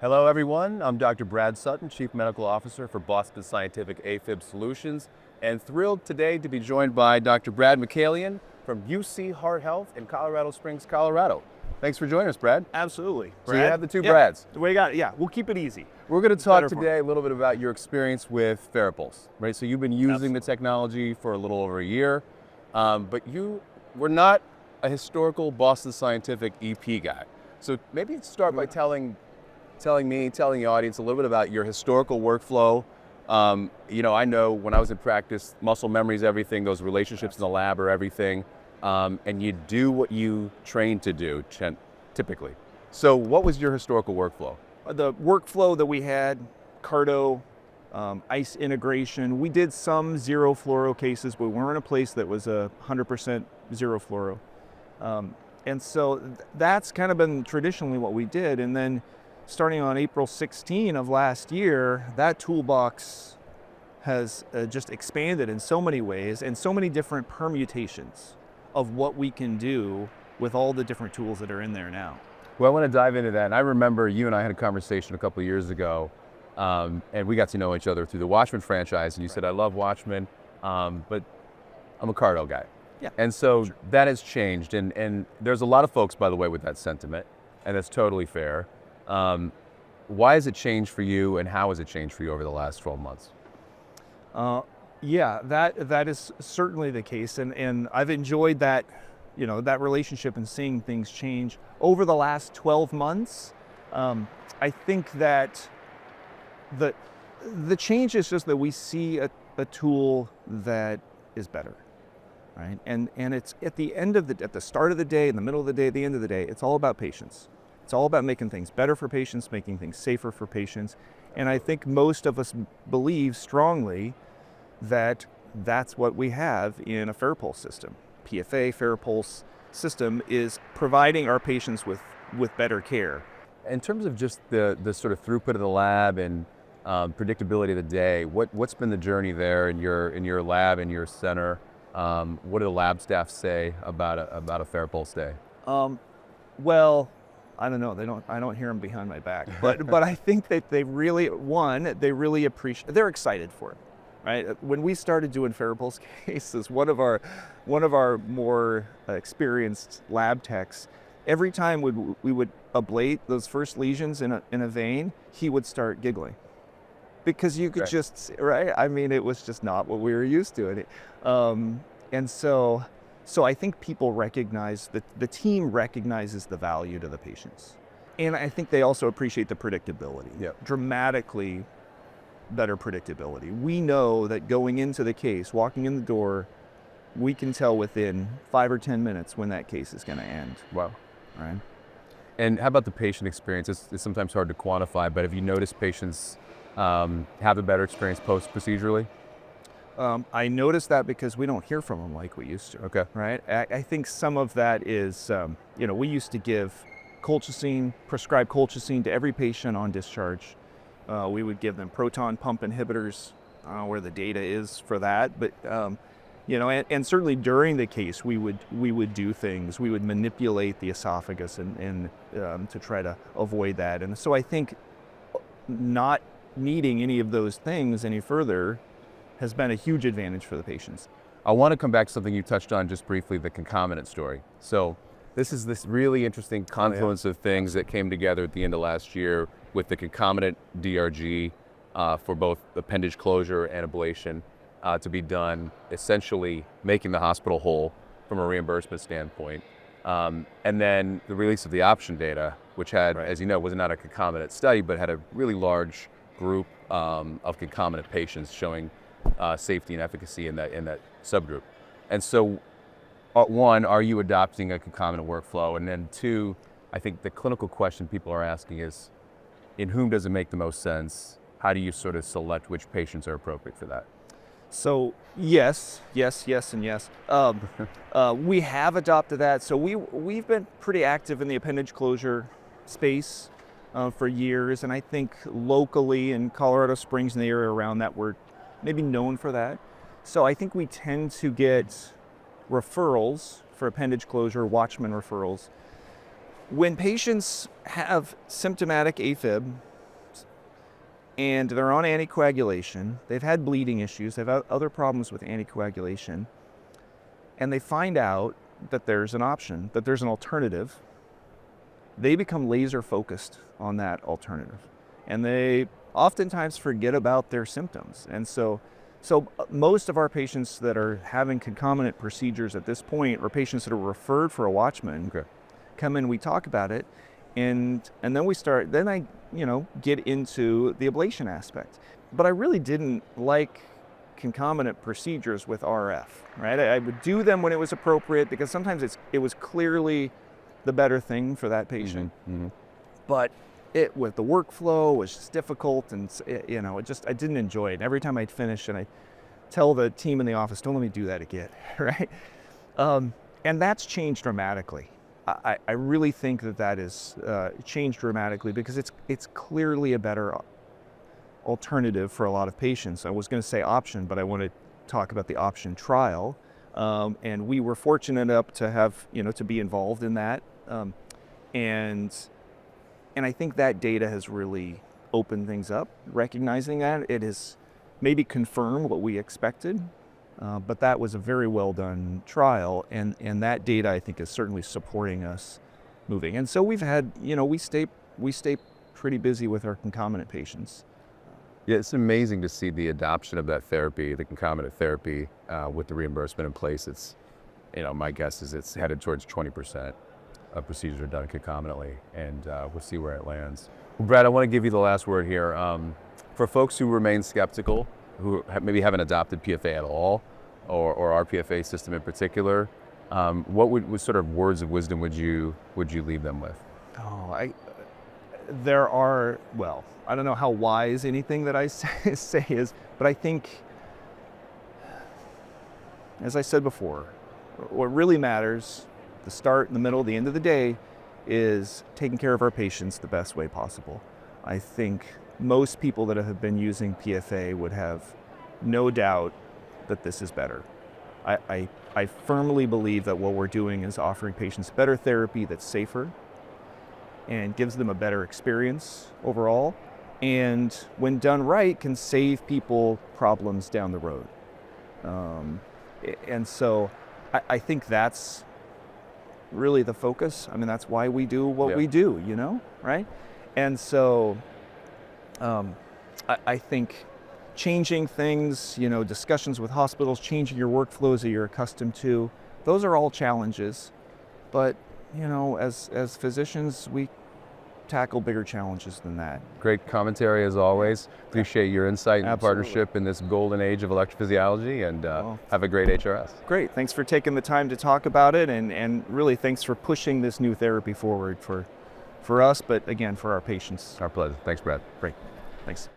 Hello everyone, I'm Dr. Brad Sutton, Chief Medical Officer for Boston Scientific AFib Solutions, and thrilled today to be joined by Dr. Brad Mikaelian from UC Heart Health in Colorado Springs, Colorado. Thanks for joining us, Brad. Absolutely. So you have the two Yeah. Brads. We got it. Yeah, we'll keep it easy. We're going to talk better for today a little bit about your experience with FARAPULSE, right? So you've been using Absolutely. the technology for a little over a year, but you were not a historical Boston Scientific EP guy. So maybe start by telling the audience a little bit about your historical workflow. I know when I was in practice, muscle memory is everything, those relationships in the lab are everything, and you do what you train to do, typically. So what was your historical workflow? The workflow that we had, CARTO, ICE integration, we did some zero fluoro cases, but we weren't in a place that was 100% zero fluoro. And so that's kind of been traditionally what we did. And then starting on April 16 of last year, that toolbox has just expanded in so many ways and so many different permutations of what we can do with all the different tools that are in there now. Well, I want to dive into that. And I remember you and I had a conversation a couple of years ago, and we got to know each other through the Watchmen franchise. And you said, I love Watchmen, but I'm a Cardo guy. Yeah. And so that has changed. And there's a lot of folks, by the way, with that sentiment, and that's totally fair. Why has it changed for you, and how has it changed for you over the last 12 months? Yeah, that is certainly the case. And I've enjoyed that, that relationship and seeing things change over the last 12 months. I think that the change is just that we see a tool that is better, right? And it's at the start of the day, in the middle of the day, at the end of the day, it's all about patients. It's all about making things better for patients, making things safer for patients. And I think most of us believe strongly that that's what we have in a FARAPULSE system. PFA, FARAPULSE system is providing our patients with better care. In terms of just the sort of throughput of the lab and predictability of the day, what's been the journey there in your lab, in your center? What do the lab staff say about a FARAPULSE day? Well, I don't know. I don't hear them behind my back, but I think that they really appreciate. They're excited for it, right? When we started doing FARAPULSE cases, one of our more experienced lab techs, every time we would ablate those first lesions in a vein, he would start giggling, because you could just, right? I mean, it was just not what we were used to, and so I think people recognize that the team recognizes the value to the patients. And I think they also appreciate the predictability. Yeah. Dramatically better predictability. We know that going into the case, walking in the door, we can tell within 5 or 10 minutes when that case is going to end. Wow. Right? And how about the patient experience? It's sometimes hard to quantify, but have you noticed patients have a better experience post-procedurally? I noticed that because we don't hear from them like we used to. Okay. Right? I think some of that is, we used to give prescribed colchicine to every patient on discharge. We would give them proton pump inhibitors, where the data is for that. But, and certainly during the case, we would do things. We would manipulate the esophagus and to try to avoid that. And so I think not needing any of those things any further has been a huge advantage for the patients. I want to come back to something you touched on just briefly, the concomitant story. So this is this really interesting confluence of things that came together at the end of last year with the concomitant DRG for both appendage closure and ablation to be done, essentially making the hospital whole from a reimbursement standpoint. And then the release of the option data, which had, as you know, was not a concomitant study, but had a really large group of concomitant patients showing safety and efficacy in that subgroup. And so, one, are you adopting a concomitant workflow? And then two, I think the clinical question people are asking is, in whom does it make the most sense? How do you sort of select which patients are appropriate for that? So yes, and yes. We have adopted that. So we've been pretty active in the appendage closure space for years, and I think locally in Colorado Springs and the area around that, we're maybe known for that. So I think we tend to get referrals for appendage closure, Watchman referrals. When patients have symptomatic AFib and they're on anticoagulation. They've had bleeding issues. They've had other problems with anticoagulation. And they find out that there's an option, that there's an alternative. They become laser focused on that alternative. And they oftentimes forget about their symptoms. And so most of our patients that are having concomitant procedures at this point, or patients that are referred for a Watchman, come in, we talk about it, and then I get into the ablation aspect. But I really didn't like concomitant procedures with RF, right? I would do them when it was appropriate because sometimes it was clearly the better thing for that patient. But with the workflow was just difficult, and I didn't enjoy it. And every time I'd finish, and I'd tell the team in the office, don't let me do that again, right? And that's changed dramatically. I really think that is changed dramatically because it's clearly a better alternative for a lot of patients. I was going to say option, but I want to talk about the option trial. And we were fortunate enough to have, to be involved in that. And I think that data has really opened things up, recognizing that it has maybe confirmed what we expected. But that was a very well done trial, and that data I think is certainly supporting us moving. And so we've had, we stay pretty busy with our concomitant patients. Yeah, it's amazing to see the adoption of that therapy, the concomitant therapy, with the reimbursement in place. It's, my guess is it's headed towards 20% of procedures are done concomitantly, and we'll see where it lands. Well, Brad, I want to give you the last word here. For folks who remain skeptical, who maybe haven't adopted PFA at all, or our PFA system in particular, what sort of words of wisdom would you leave them with? I don't know how wise anything that I say is, but I think, as I said before, what really matters, the start, the middle, the end of the day, is taking care of our patients the best way possible. I think most people that have been using PFA would have no doubt that this is better. I firmly believe that what we're doing is offering patients better therapy that's safer and gives them a better experience overall, and when done right, can save people problems down the road. And so I think that's really the focus. I mean, that's why we do what we do, right? And so I think changing things, discussions with hospitals, changing your workflows that you're accustomed to, those are all challenges. But, as physicians, we tackle bigger challenges than that. Great commentary as always. Appreciate your insight and partnership in this golden age of electrophysiology, and have a great HRS. Great. Thanks for taking the time to talk about it, and really thanks for pushing this new therapy forward for us, but again, for our patients. Our pleasure. Thanks, Brad. Great. Thanks.